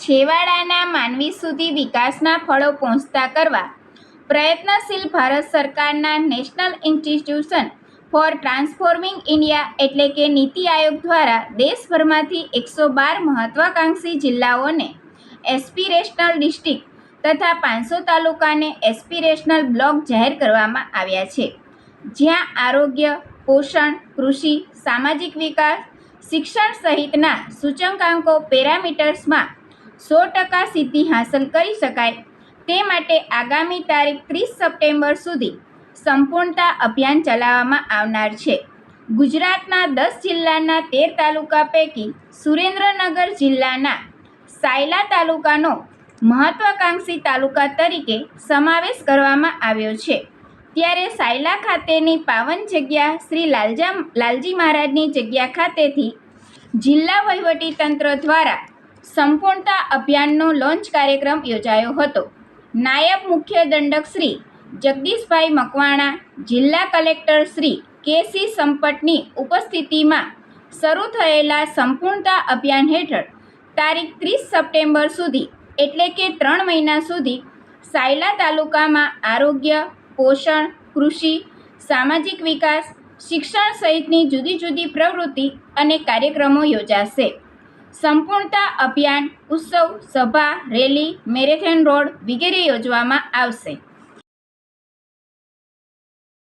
છેવાડાના માનવી સુધી વિકાસના ફળો પહોંચતા કરવા પ્રયત્નશીલ ભારત સરકારના national institution for transforming India એટલે કે નીતિ આયોગ દ્વારા દેશભરમાંથી 112 મહત્વાકાંક્ષી જિલ્લાઓને એસ્પિરેશનલ ડિસ્ટ્રિક્ટ તથા 500 તાલુકાને એસ્પિરેશનલ બ્લોક જાહેર કરવામાં આવ્યા છે, જ્યાં આરોગ્ય, પોષણ, કૃષિ, સામાજિક વિકાસ, શિક્ષણ સહિતના સૂચકાંકો પેરામીટર્સમાં 100% સિદ્ધિ હાંસલ કરી શકાય તે માટે આગામી તારીખ 30 સપ્ટેમ્બર સુધી સંપૂર્ણતા અભિયાન ચલાવવામાં આવનાર છે. ગુજરાતના 10 જિલ્લાના 13 તાલુકા પૈકી સુરેન્દ્રનગર જિલ્લાના સાયલા તાલુકાનો મહત્વાકાંક્ષી તાલુકા તરીકે સમાવેશ કરવામાં આવ્યો છે. ત્યારે સાયલા ખાતેની પાવન જગ્યા શ્રી લાલજી મહારાજની જગ્યા ખાતેથી જિલ્લા વહીવટીતંત્ર દ્વારા સંપૂર્ણતા અભિયાનનો લોન્ચ કાર્યક્રમ યોજાયો હતો. નાયબ મુખ્ય દંડક શ્રી જગદીશભાઈ મકવાણા, જિલ્લા કલેક્ટર શ્રી કે.સી. સંપટની ઉપસ્થિતિમાં શરૂ થયેલા સંપૂર્ણતા અભિયાન હેઠળ તારીખ 30 સપ્ટેમ્બર સુધી એટલે કે 3 મહિના સુધી સાયલા તાલુકામાં આરોગ્ય, પોષણ, કૃષિ, સામાજિક વિકાસ, શિક્ષણ સહિતની જુદી જુદી પ્રવૃત્તિ અને કાર્યક્રમો યોજાશે. સંપૂર્ણતા અભિયાન ઉત્સવ, સભા, રેલી, મેરેથોન દોડ વગેરે યોજવામાં આવશે.